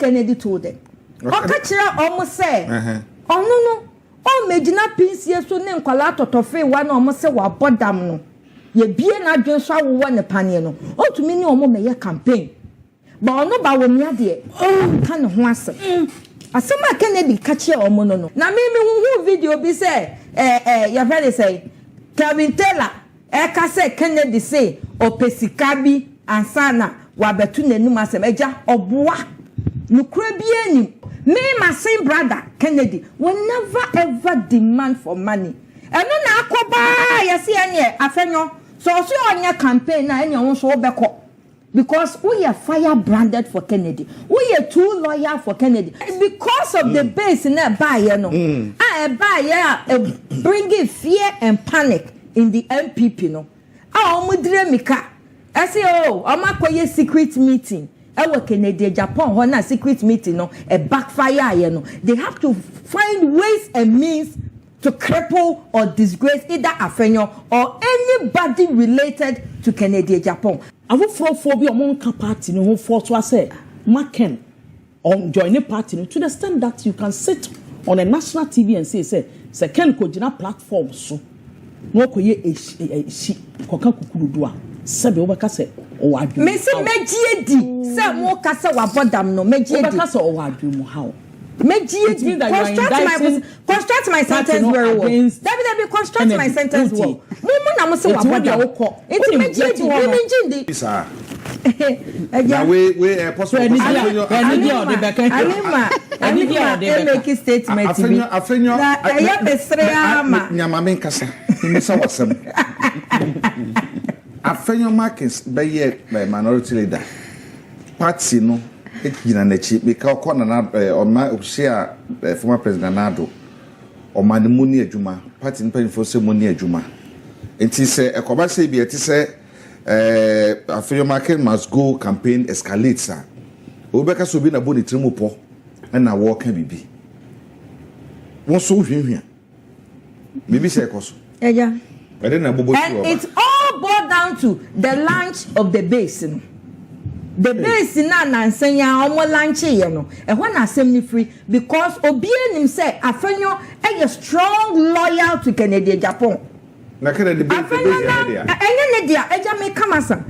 Kennedy told them. Otchere almost say, oh no, oh Medina Pinsia so name Kwalato Tofe one almost say what bodam no. Ye be an adjust one a panino. Oh to me no more campaign. But no Bawumia dear. Oh, kind of once. Asama Kennedy catch your mono. Now maybe who video be say, your very say, Kevin Taylor, Eka say Kennedy say, or Pesikabi and Sana, Wabetune Numasem Eja, or Boa. No Crebiani. Me, my same brother, Kennedy, will never ever demand for money. And then I go buy, I see any Afenyo. So on your campaign, now any own show back up. Because we are fire branded for Kennedy. We are too loyal for Kennedy. Because of the base in that buyer, no. I buy bringing fear and panic in the NPP, no. I say, oh, I'm not a secret meeting. Our Kennedy Agyapong, when a secret meeting, no, a backfire, you know. They have to find ways and means to cripple or disgrace either Afenyo or anybody related to Kennedy Agyapong. I will for be among party no for to say Markin on join a party to the extent that you can sit on a national TV and say Ken Kojina platform so no koye e shi koka kukurudua sebe obaka se o adu me se mejiedi se mo kasa wa bodam no mejiedi obaka se o adu mu how mejiedi construct my sentence very well David construct my sentence well mo na mo se wa bodam okọ enti mejiedi mejiedi sir na we possible Anima make statement bi Afenyo na ya besre ama nyama men kasa ni so wasem Afenyo Markins by minority leader party no ekina na chi because corner na o share former president Addo o manimuni adwuma party npa info se muni adwuma enti se ekoba se bi eti se Afenyo Markins must go campaign escalate sir obeka so bi na boni trimupo na wo ka bibi won so hwehwea bibi se ekoso eja and it's all boiled down to the launch of the basin. The basin na nansenya omo launch ye no. E ho na asem ni free because obie nim say Afenyo a strong loyal to Kennedy Agyapong. Na Kennedy dia. Enye ne dia eja me kamasa.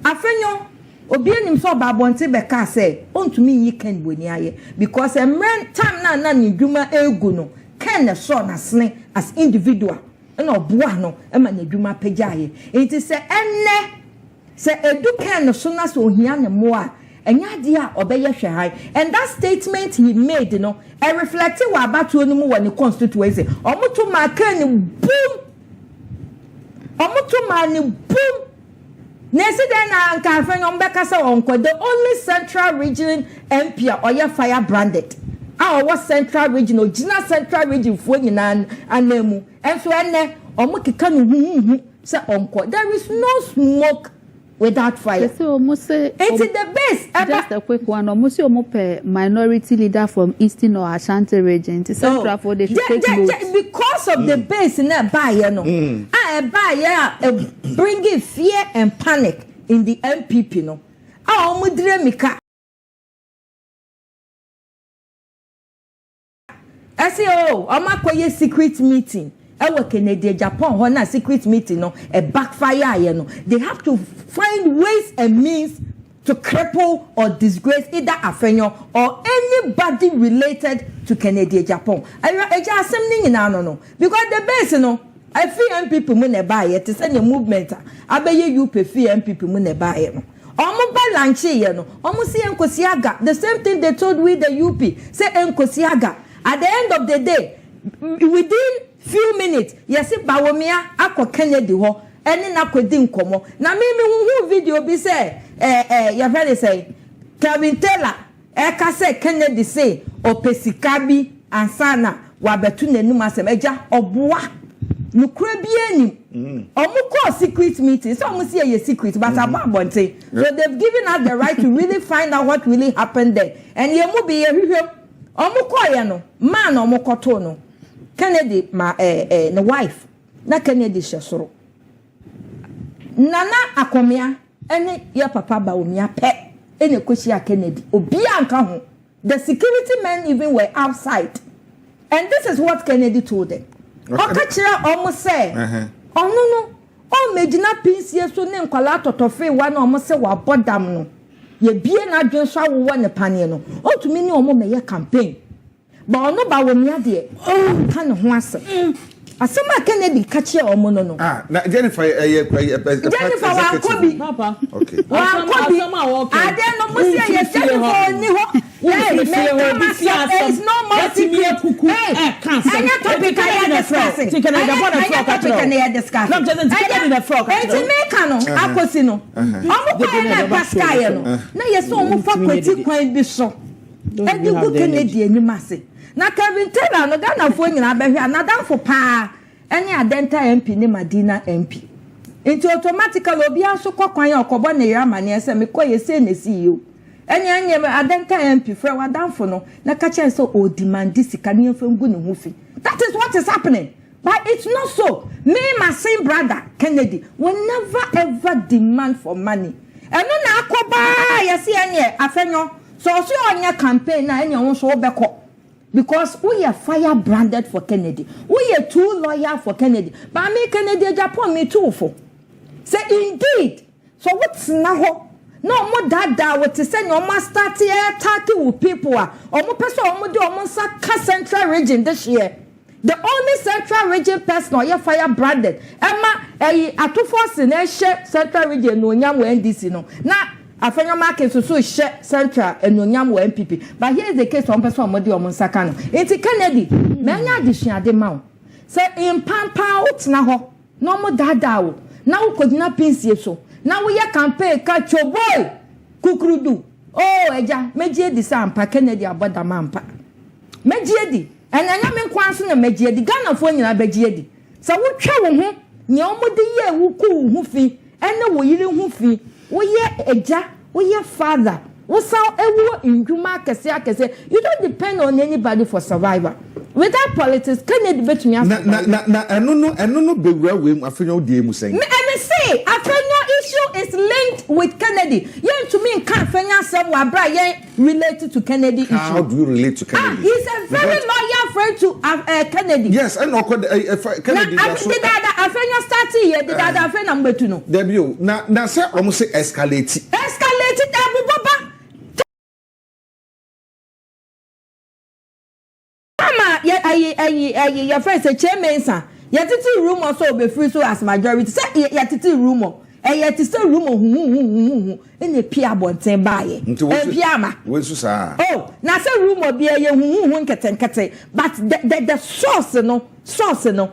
Afenyo obie nim so babonte be ka say ontumi yi Ken boni aye because time na ni dwuma egu no Ken so na sne as individual. No boa no ema na dwuma pajaye enti se enne se edu Ken so na so ohia ne mo a enya de a obeye hwehai and that statement he made no e reflect wa abatuo no mu wa ne constituency omoto ma Ken boom omoto ma ne boom nesi den na nka Afenyo mbeka se onko the only central region MP oya fire branded our central region original central region fo nyina anemu enso enne omukika no hu se onko there is no smoke without fire so mose it's the base just a quick one mose omope minority leader from Eastern or Ashanti region to central for the take because of the base in that buyer no bringing fear and panic in the NPP no omudire mika I say, oh, I'm not going to secret meeting. I work in Kennedy Agyapong, when a secret meeting, no, a backfire, you know. They have to find ways and means to cripple or disgrace either Afenyo or anybody related to Kennedy Agyapong. I just something in no, because the base, you know, I feel NPP mun buy it. It's any movement. I bet you pay fee NPP mun buy it. Almost by lunch, you know, almost see Nkosiaga. The same thing they told we the UP. Say Nkosiaga. At the end of the day, within few minutes, yes, Bawumia akwa Kennedy ho, eni na kwedi nkomo. Na mimi hu video bi say, ya very say, Kevin Taylor, eka say Kennedy say, opesikabi ansana wabetu nenum asem eja oboa. Nukure bi enim. Omuko secret meeting. So omu see a secret, but abonte. So they've given us the right to really find out what really happened there. And yemu bi ye omukoye no man omukoto no Kennedy ma the wife na Kennedy shesoro nana akomia ene ya papa Bawumia pe ene koshi a Kennedy obi anka ho The security men even were outside. And this is what Kennedy told them. Otchere almost say, oh no, Medina Pins, yes, so name Kwalato Tofe, one almost say, what bodam no. Ye be an adjunct, one a paniano. Oh, to me, no more campaign. But no Bawumia dear, oh, kind of once. Asama Kennedy catch your mono. Ah, Jennifer, Jennifer, Papa. Okay. I don't know, Monsieur, yes, Jennifer. There is no more secret. Hey, I not topic I am discussing. I am discussing. Not just the frog. It's a mecano. Akosino. I'm a Pascayano. Now, yes, so much for pretty quite be so. And you go Canadian, you must say. Na Kevin Taylor no Ghana fo nyina be hwe another for pa any adenta MP ni Madina MP into automatically obi aso kwakwan okobo ne yama ne ese me koye se ne CEO enya adenta MP frɛ wadanfo no na ka chen so o demand sika ne mfa ngu ne ho fi. That is what is happening, but it's not so. Me my same brother Kennedy will never ever demand for money. Eno na akoba yesi anye Afenyo so onya campaign na enya won so obekɔ. Because we are fire branded for Kennedy. We are too loyal for Kennedy. But me Kennedy Agyapong me too for. Say indeed. So what's now? No more that what to say no more start here talking with people. Omo person omo do omo saka central region this year. The only central region person or fire branded. Emma Ato Forson central region no nyam NDC no. Now Afenyo Markin so share central and Onyam NPP. But here is the case one person modi omonsakano. Enti Kennedy, me anya addition ade ma. Say in pampa out na ho. No mo dada wo. Na wo kodina pinsie so. Na wo ye campaign ka choboy. Kukrudu. Oh eja, meji di sampa Kennedy aboda mampa. Meji di. Enya me nkwanso na meji di. Ghana fo nyina beji di. Sa wo twa wo ho, nya omodi ye wo ku wo fi. Ene wo yire ho fi. We ye eja, we ye father. We saw ewo induma kese. You don't depend on anybody for survival. Without politics, Kennedy bet me. Na eno bewura we Afenyo die mu sen. Me say Afenyo issue is linked with Kennedy. Yen to me can Afenyo say wa bra yen related to Kennedy issue. How do you relate to Kennedy? He's a very loyal friend to Kennedy. Yes, and Kennedy. Afenyo started here. Did that Afenyo mbetu no? Debut. Na say almost say escalate. Escalate Abu Baba. Your friend say chairman sir. Your titi room also be free so as majority. Say your titi room. Your titi room hu. In the pia bonten baye. Piama. Oh, na say room be ye hu nkete. But the source no.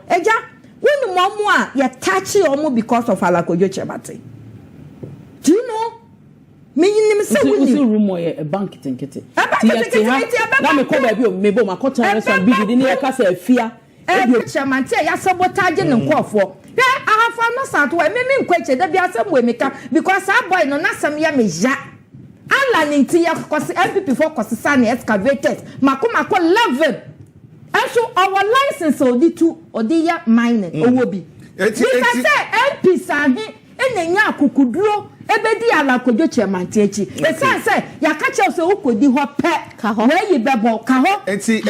Eja, when momo a you touch omo because of Kojo Kyeremanteng. Do you know? Me say we room or a bank tinkete. Na me ko ba bi o me bo makota restaurant bi di ne ka say afia. Kyeremanteng ya sabotage ne nkofo. Ahafo no santo we me nkwache da bi asem we meka because that boy no na sam ya meja. Ala ni nti ya kosi NPP for kosi sane excavators. Mako level. And so our license odi ya mining owo bi. Because MP sahi enenya akukuduro ebedi ala Kojo Kyeremanteng echi. E say ya ka che so ukodi ho pe ka ho we yi bebo ka ho. Enti.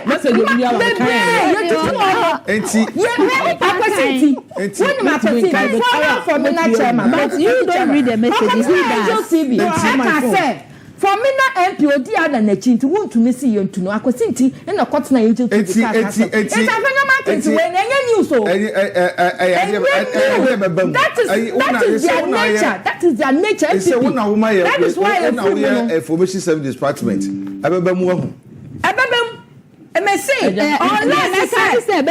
Message you be our kind. Enti. When my person for me na chairman, but you don't read the messages. He does. For me na MP odi ada na chinti won to me see you to no akosinti e na court na yinti to the car. It's Afenyo Markin we na enya news so. That is their nature. That is why information service department abeba mu ho. Abeba me say online say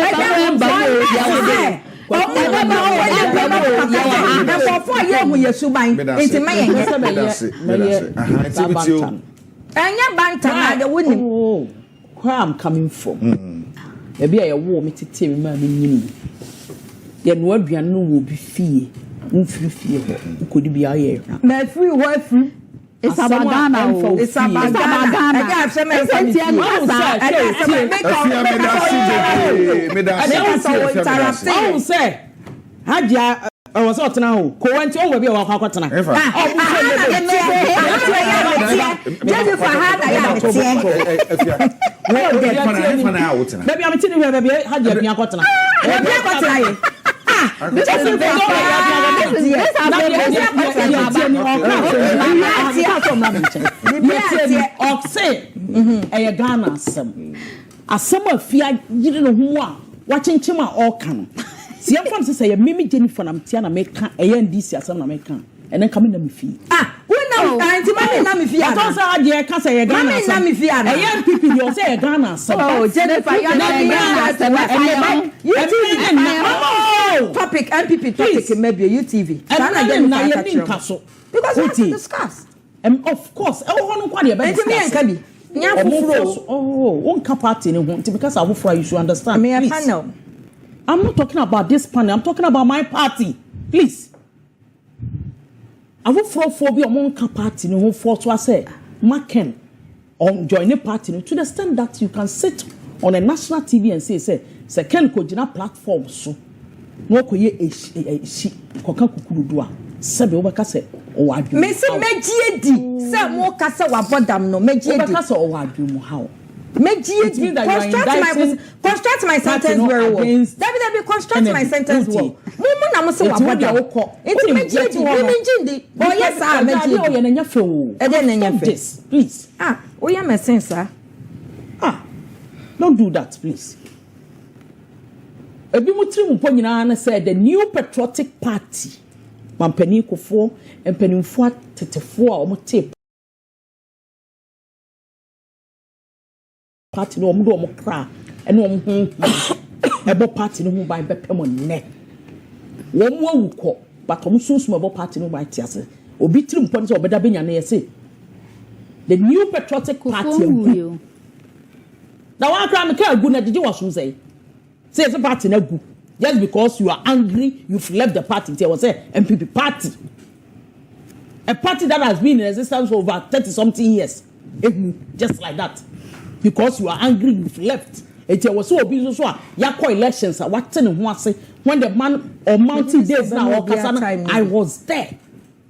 where I'm coming from. Maybe I war me to tell me, yet no aduane no will be fee. Who could be a year? My free wife. It's about Ghana. It's about Ghana. I got I was out now. Ko went on we wa kwa tena. Just for her baby I'm telling you baby had you bia kwatena. Ghana asem afia yiri no ho a wachenchim a oka no se yam fam say mimi Jennifer na mtia na meka ndc asem na meka ene kam na mefi we na anti mami na mefi ana to say ade ka say Ghana asem na mefi ana NPP you say Ghana asem oh Jennifer you na Ghana asem topic NPP topic maybe UTV sana na ye din kaso because we have to discuss of course e wo no kwa de be discuss one party because you should understand. Panel. I'm not talking about this panel. I'm talking about my party. Please. I will for be one party who force to say Markin on join the party to the extent that you can sit on a national TV and say Ken Kojina platform so no koye she koka kukurudua sebe obaka se o adu me se mejiedi se mo kasa wa bodam no mejiedi obaka se o adu mu how mejiedi construct my sentence very well David construct my sentence well mo na mo se wa bodam enti mejiedi mejiedi oh yes sir mejiedi o ye na nya fe o e dey na nya fe please o ya me sense sir don't do that please. Ebi mutri mu ponyina na say the new patriotic party mampani kofo empanimfo tetefo a omote party no omo do omo kra ene omo hu ebo party no hu ban bepem ne wo mo awuko but omo sunsun ebo party no ban tiase obi tiri mpon say obeda benya na yese the new patriotic party na wa kra me ka agu na dije waso say it's a party na gu just because you are angry you've left the party there was a NPP party, a party that has been in existence for over 30-something years, just like that, because you are angry you've left. It was so busy so yakwa elections what when the man on mountain days now I was there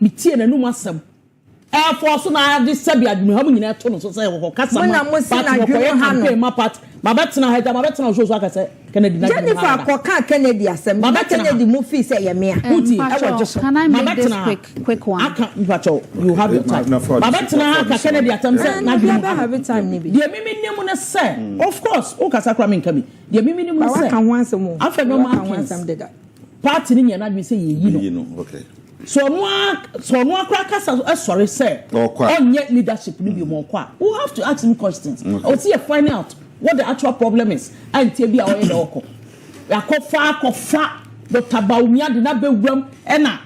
me tie na no masem Air Force na this Sabia Muhammad nyina to no so say ho kasa ma campaign ma part ma betina haja ma betina so aka say Kennedy na Jennifer akoka Kennedy asem ma Kennedy mu fi say ye me can I make this quick one you have your time ma betina aka Kennedy atam say na have time ni bi de mimi nim na say of course o kasa kra me nka bi de mimi nim na say aka wansem o Afenyo Markin party ni nyana bi say ye no okay so no akra kasa sorry say onye leadership ni bi mo kwa we have to ask him questions or see find out what the actual problem is and tie bi a oye na oko akofa Dr. Bawumia de na bewuram e na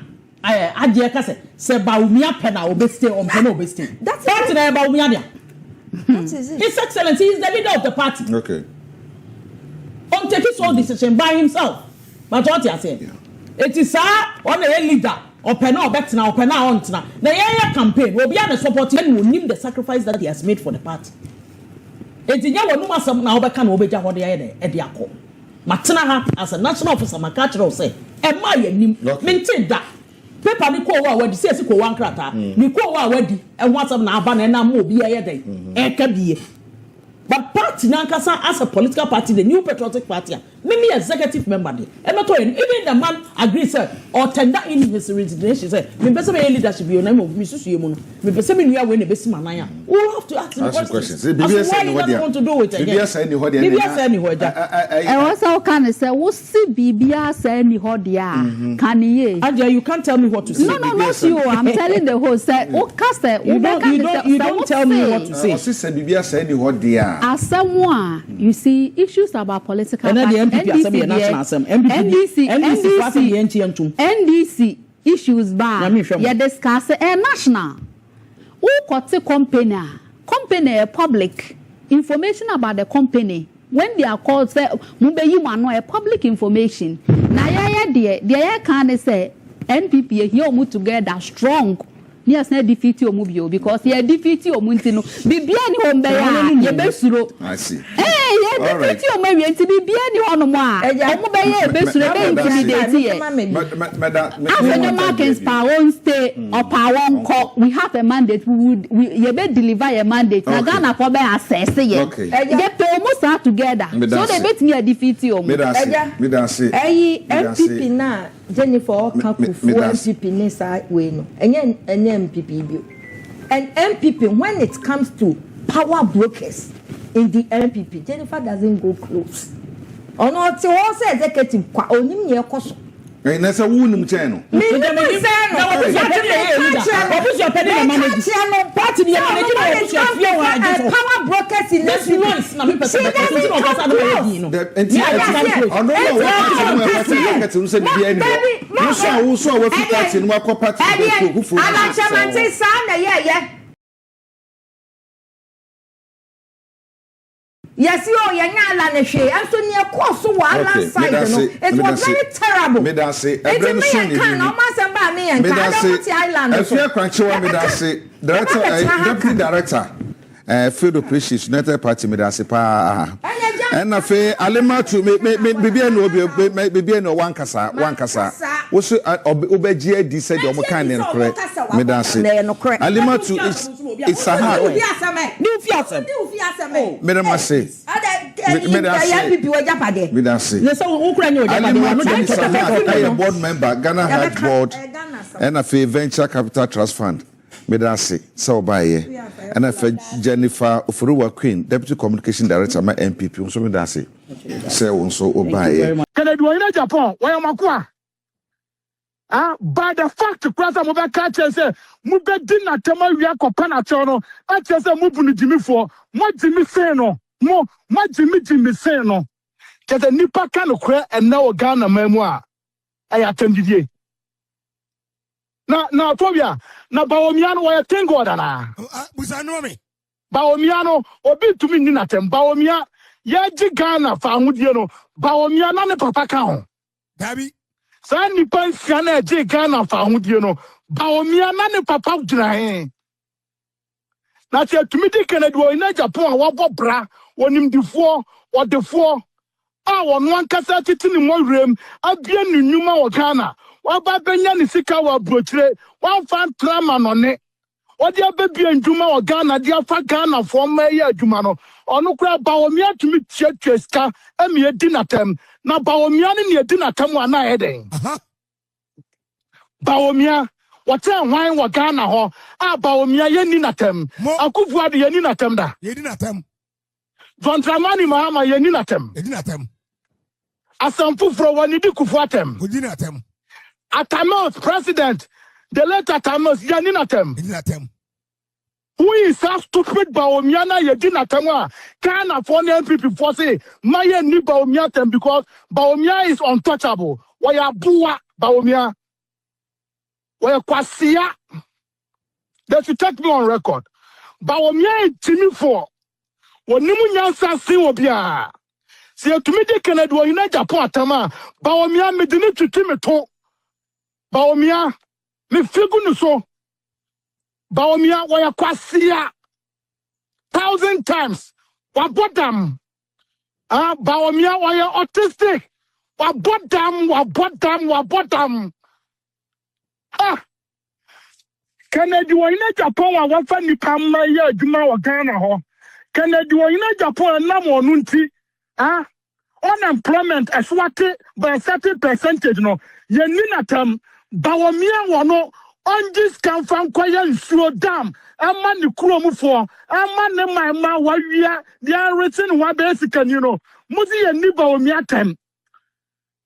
agye kasa say Bawumia pe na obestay on pe na obestay that's what na Bawumia dia that is it. His Excellency is the leader of the party okay on take his own decision by himself but what you say it is on the leader open or better open on na the campaign will be the support and will name the sacrifice that he has made for the party. It's in your no matter now be can obeja what they Agyarko. Matena ha as a national officer makachiro say e ma yanim maintain that paper ni ko wa wadi say ko wan krata ni ko wa wadi e wasam na aba na mo obi e dey e ka biye. But party nankasa as a political party, the new patriotic party, maybe executive member, even the man agrees or tender in his resignation, say, me person leadership your name of Mrs. Yemono, me person you are when the best manaya. We have to ask him questions. Why you don't want to do it again? BBS anywhere. I also can say, what's the BBS anywhere? Can you can't tell me what to say. No, not you. I'm telling the host. You don't tell me what to say. BBS anywhere. As someone, you see, issues about political parties, NDC issues bad. You discuss national. Who got a company public information about the company when they are called say a public information. Now, they can say NPP here move together strong. Yes, na defeat omubio because ye defeat omunti no. Bibia ni hombe ya ye besuro. I see. Ye defeat omawi enti bibia ni hono mo a. Omube ye besuro be intimidate ye. Afenyo Markins power stay or power call. We have a mandate. We ye be deliver a mandate. Na Ghana for be assess ye. Ye pay almost out together. So they bet me a defeat omu. Me dan say. NPP na Jennifer Kakufu NPP nesa we no. Enye NPP bio. And NPP when it comes to power brokers in the NPP, Jennifer doesn't go close. Ono ti wo say executive kwa onim ye koso. Na say wo nim chen no. Me say no. Na what is your penny manage? Party the manage power brokers in this months na me person no yes, you yanya ne hwe enso ne course wa land side no it was very terrible me da say every can no man ba me yan ka island afia kwanchewa me da say director deputy director field operations United Party me da say pa na fe alema to me bibia no bibia no wankasa wo so obeji adi say de o kan ne kore me da say alema to it's a hard me da say me da say board member Ghana High Board and a venture capital trust fund me da say so buy and a Jennifer Ofuruwa Queen deputy communication director my NPP so me da say so buy Kennedy Agyapong why makwa by the fact kwasa mo be ka say mo be di na tema wi akopa na che no a che say mo bunu jimi fo mo jimi say no mo jimi say no che the nipa ka no kra na o Ghana mamu a aya tandidie na Tobia na Bawumia no wa thank God na busano me Bawumia no obi tumi ni na tem Bawumia ya ji Ghana fa ahudie no Bawumia na ne papa ka ho gabby sa nipa nsia na ji Ghana fa ahudie no Bawumia na ne papa gyina he na che tumi di Kennedy Agyapong a wabɔ bra onimdifo odefo a wonno ankasa titi ni morem abia nunuma wo Ghana waba benya ni sika wa brochure wan fan trama no ne odi ababia nduma wo Ghana dia fa Ghana fo ma ye adwuma no ono kura Bawumia tumi tietie sika emi edi natem na Bawumia ne edi natem ana heden Bawumia wata hwan wo Ghana ho a Bawumia ye ni natem Akufo Addo ye ni natem da ye ni natem Jontramani Mahama ye ni natem Asamfufro wani di kufuatem odi natem Atamos president, the late Atamos Yaninatem. Who is so stupid Bawumia na Yedinatemwa? Can afford NPP for say, Maya ni Bawumia tem because Bawumia is untouchable. Waya bua Bawumia. Waya kwasia. They should take me on record. Bawumia is Jimmy for. Wanimu nyansa si wobia. Si etumide Kennedy Agyapong atama. Bawumia medini tutime to. Bawumia me figu no so Bawumia waya kwasia 1,000 times wabodam Bawumia waya autistic wabodam Kennedy Agyapong wa wafa nipa ma ye adwuma wo Ghana ho Kennedy Agyapong na mo no nti unemployment aswate by a certain percentage no ye ni natam Bawumia wono onjis kan fan kwaya nsuo dam ama ni kuromufo ama ne ma wawia dia written wa basic and you know muzi ye ni Bawumia tem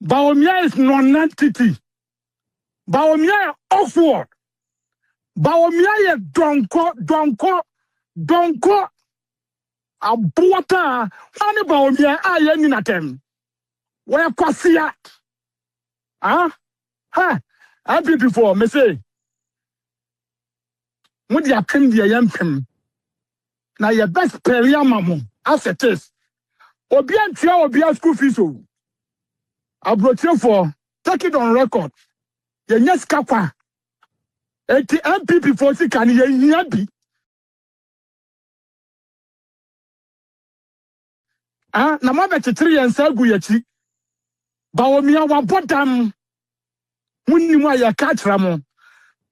Bawumia is non-entity Bawumia awkward Bawumia ye donko abuata ani Bawumia aye ni natem wa kwasia I'm before me say when you attend the yampim now your best peria mamu as it is Obia school fees Abronye for take it on record your yes kapa eti NPP for sika ne yehia bi na ma betetere yensa gu yachi Bawumia wa bodam munni mu aya ka kira mo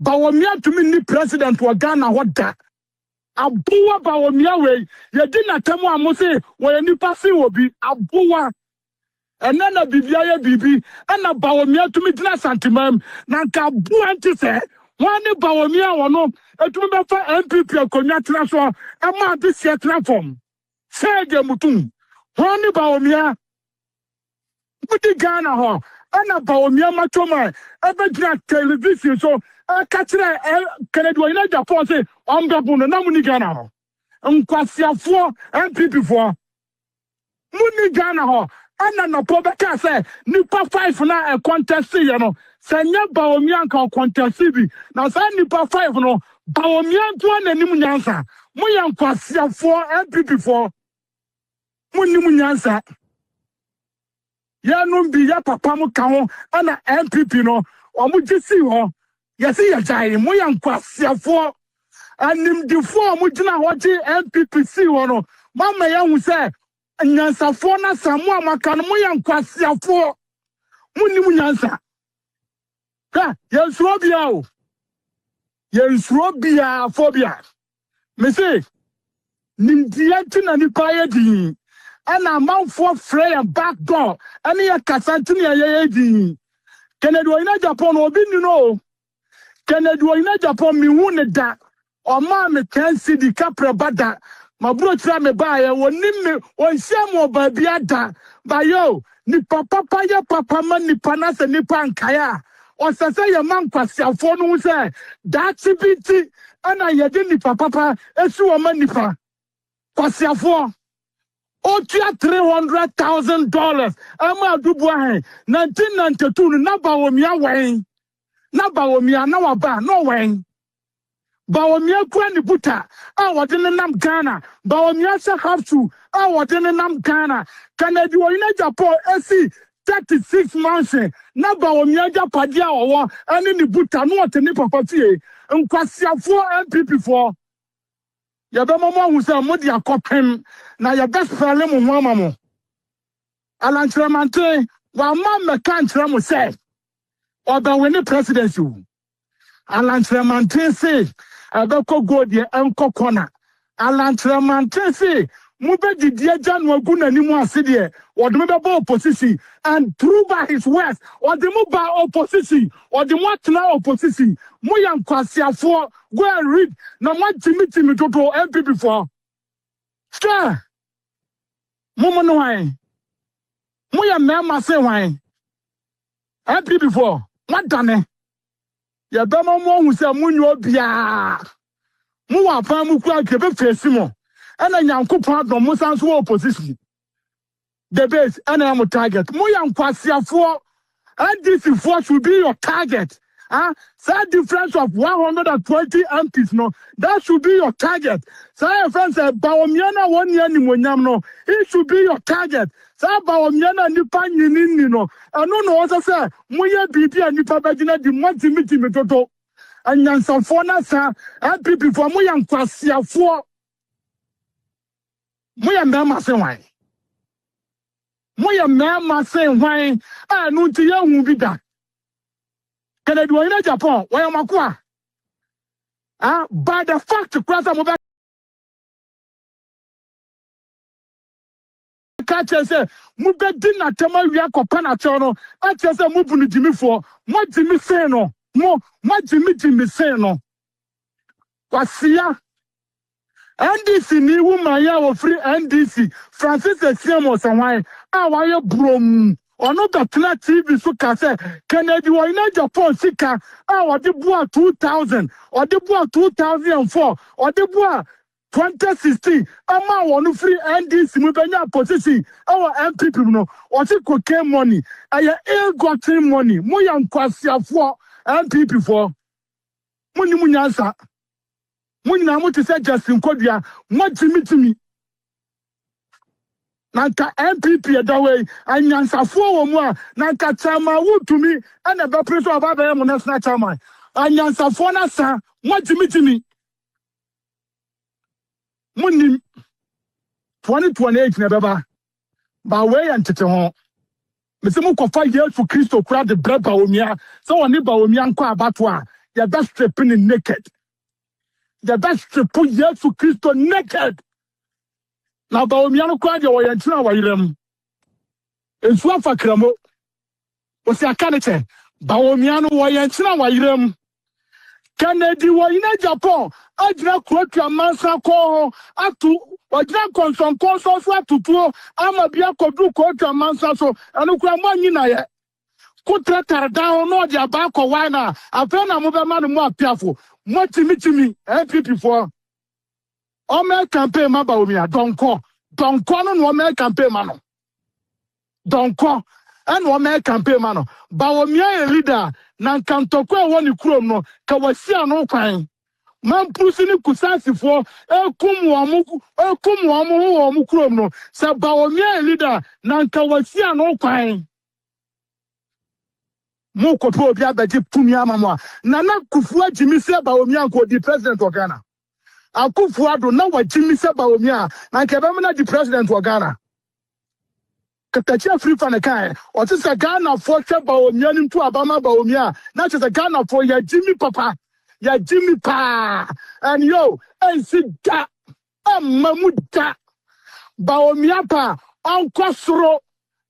Bawumia tumi ni president wa Ghana hoda abuwa Bawumia we yedi na temu amose wo ye nipa se obi abuwa enana bibia ye bibi ana Bawumia tumi dina santimam na nka buwa ntise wani Bawumia wono etumi befa NPP akonya tena so ama ade se platform sege mutum wani Bawumia Budi Ghana ho ana Bawumia matoma ebegina television so akachire Kennedy Agyapong say omgabu no na muni Ghana ho nkwasiafo NPP fo muni Ghana ho ana no pobeka say nipa 5 na e contest ye no senya Bawumia nka contest bi na say nipa 5 no Bawumia nto na nim nyansa mo ya nkwasiafo NPP fo muni mu nyansa ya numbi ya papa mu ka ho ana NPP no omu gisi ho yesi ya jai mo ya nkwasiafo animdifo omu gina ho gi NPP si ho no mama ya hu se nyansafo na samu amaka no mo ya nkwasiafo muni mu nyansa ka yensuro bia o yensuro bia phobia me say nimdia tina ni paye di ana manfo frey back door ani ya kasantini ya di Kennedy Agyapong obi ni no Kennedy Agyapong mi hu ne da o ma me kan city kapre bada maburo tira me ba ye woni me onhia mo ba bia da ba yo ni papa ya papa ma ni panase ni pankaya o sese ye man kwasiafo no se that biti ana ye de ni papa esu o ma nipa kwasiafo Otia $300,000. Ama dubu ahe 1992 na Bawumia wen. Na Bawumia na waba no wen. Bawumia kwa ni buta. Wadene nam Ghana. Bawumia se have to. Wadene nam Ghana. Kennedy Agyapong esi 36 months. Na Bawumia japadia owo. Ani ni buta no watene papa fie. Nkwasiafo NPP for. Yabe mama hu se modi akopem na ya best friend mu mama mo Alan Kyeremanteng wa mama kan kyerem mo se oba wini presidency Alan Kyeremanteng se abeko go de enko corner Alan Kyeremanteng se mu be didie janu agu nani mu ase de odum be ba opposition and prove by his words odum ba opposition odum atna opposition mu yan kwasiafo go and read na ma timi toto NPP for sure mumu no wan mu ya mema se wan NPP for what done ya be mo hu se munyo bia mu wa pa mu ku akebe fesi mo ana nyankopon adom mo san so opposition the base ana am target mo ya nkwasiafo NDC for should be your target. That difference of 120 MPs, no, that should be your target. Say, friends, Bawumia 1 year ni monyam no, it should be your target. Say, Bawumia nipa nyini no, no also say, moye bibi nipa bajina di mwanti miti mitoto. Anyansafo na sa, NPP for moya nkwasiafo. Moya mema se wai. Moya mema se wai. Nunti ya humbida. Kennedy Agyapong, why am I? By the fact, cross a catch say, Mube dinner tema yako panachono, I just a move on Jimmy for what Jimmy say no, more, what Jimmy say no. Wasia NDC ni woman ya free NDC, Francis Esiamo Samai, why you brom. Ono betna TV so ka say Kennedy Agyapong sika ode bua 2000 ode bua 2004 ode bua 2016 ama wonu free NDC mu benya position our NPP no o ti cocaine money aya gotten money mo ya nkwasiafo NPP for muni munyansa muni na mo ti say Justin Kodua mo timi Nanka NPP dawe anyansafo wo mu a nanka chama wutumi ana be preso aba be mo national chairman anyansafo na sa mo jimi munim 2028 na beba ba we yantete ho me se mo kofa Yesu Kristo kura de bread Bawumia so woni Bawumia nko abato a ya best stripping naked the best strip Yesu Kristo naked na Bawumia no kwa de wo yantina wa yiram ensu afakramo o se akane che Bawumia no wo yantina wa yiram Kennedy Agyapong Agyarko Kweku Annan ko atu Agyarko konson so atutuo ama bia kodu Kweku Annan so anu kwa manyi na ye kutratar down no dia ba ko wana afena mo be ma no mo apiafo mo timi NPP for o me campaign ma Bawumia donko no me campaign ma no donko and o me campaign ma no Bawumia a leader na nkantokwa woni krom no ka wasi ano kwan man pusi ni kusasifo ekum wo mu krom no sa Bawumia leader na nka wasi ano kwan mo ko pro bia baji pumi amamwa na Akufo Addo se Bawumia ko di president of Ghana Akufo Addo na wajimi se Bawumia na nka be na di president of Ghana Katachi free fan kai o ti se Ghana for che Bawumia ni tu abama Bawumia na che se Ghana for ya Jimmy papa ya Jimmy pa and yo ensida amamuda Bawumia pa onkosoro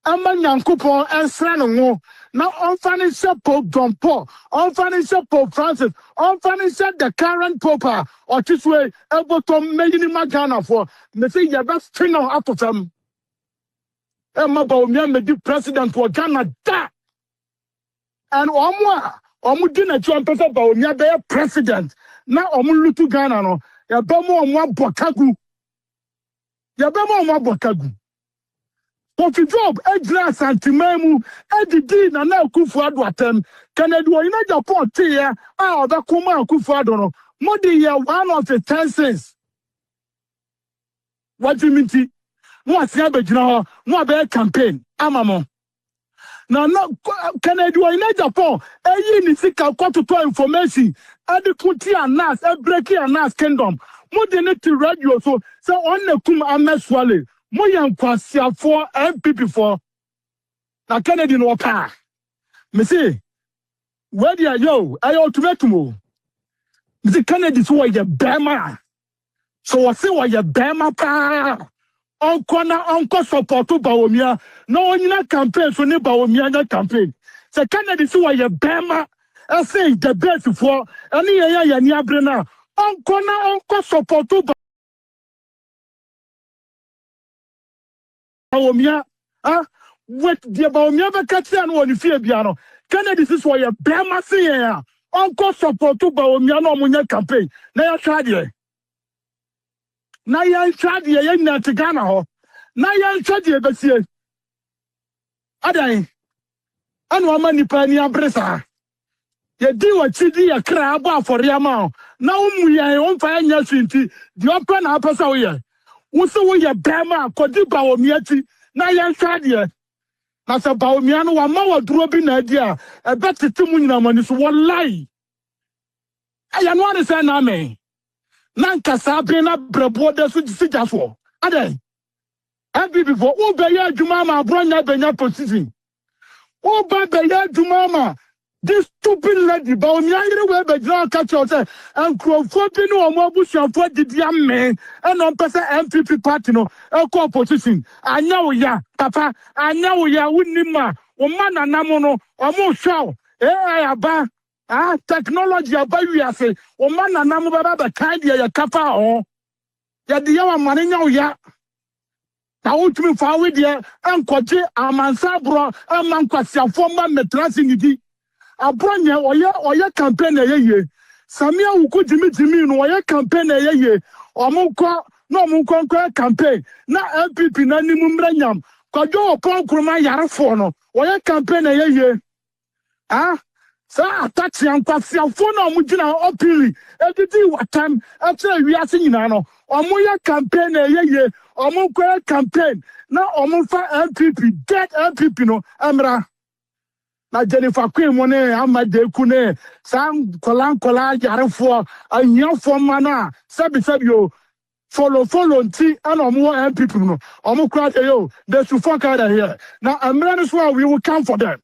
amanyankopon ensra no ngo na onfani se Pope John Paul onfani se Pope Francis onfani se the current Pope or this way ebotom meyini magana for me say ya best thing on atotam Bawumia me di president for Ghana da and omu di na chuan pesa Bawumia be president na omu lutu Ghana no ya be mo omu abokagu Kofi job ejra santimemu edidi na Akufo Addo atem Kennedy Agyapong tie obekuma Akufo Addo no modi ye one of the 10 cents what you mean ti mo asia begina ho mo be campaign amamo na Kennedy Agyapong eyi ni sika kwato information adikuti Anas breaking Anas kingdom modi ne ti radio so on ne kum ameswale mo yankwasiafo for NPP for na Kennedy no pa me say where they are yo I ultimatum me say Kennedy so why bema so what say why bema pa onko support Bawumia no onyina campaign so ne Bawumia na campaign say Kennedy so why bema I say the best for any ya ni abre na onko support Bawumia with the Bawumia be catch and one fear biano Kennedy this why you bema say ya uncle support to Bawumia no munya campaign na ya trade ye na te Ghana ho na ya trade be sie adan anu amani pa ni abresa ye di wa chidi ya kra abo afori ama na umu ye on fa nya swinti di open na apesa wo ye wo se wo ye bema kodi Bawumia ti na ya trade na se Bawumia no wa ma wa duro bi na dia e betete mu nyina mani so wallahi aya no ane se na me na nkasa be na brebo de so sigafo ade abi before wo be ya adwuma ma Abronye benya position wo ba be ya adwuma ma this stupid lady Bawumia yire we be dra catch us enkrofo bi no omo abusuafo didi amen and on person NPP party no e ko opposition anya wo ya papa anya wo ya wunima wo mana namo no omo hwaw aba technology aba wiase wo mana namo baba be kan dia ya kafa ho ya de yawa mane nya wo ya na utumi fa we dia enkoje amansa bro amankwasiafo ma metrasi nidi Abronye oye campaign ye Sammy wuku jimi no oye campaign ye omunko campaign na NPP na nimu mranyam Kojo oponkroma yarefo no oye campaign ye sa attach yankwasiafo na omugina opili edidi watam atre wiase nyina no omoye campaign ye omunko campaign na omunfa NPP get NPP no amra na Jennifer Queen mo ne Amadeku ne sam kola yarefo anyafo mana sabi yo follow nti and omo NPP no omo crowd yo they should fuck out of here now Americans we will come for them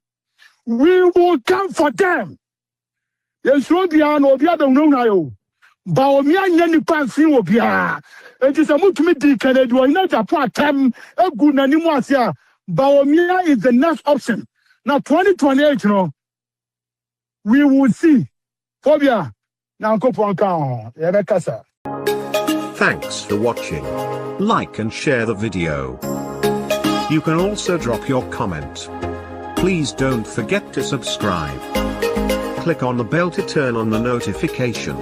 yes so bia no obi adom na yo Bawumia nya nipa nsin obia enti se mutumi di Kennedy Agyapong atam egu nanimu ase a Bawumia is the next option. Now 2028, we will see. Phobia. Now go for Thanks for watching. Like and share the video. You can also drop your comment. Please don't forget to subscribe. Click on the bell to turn on the notification.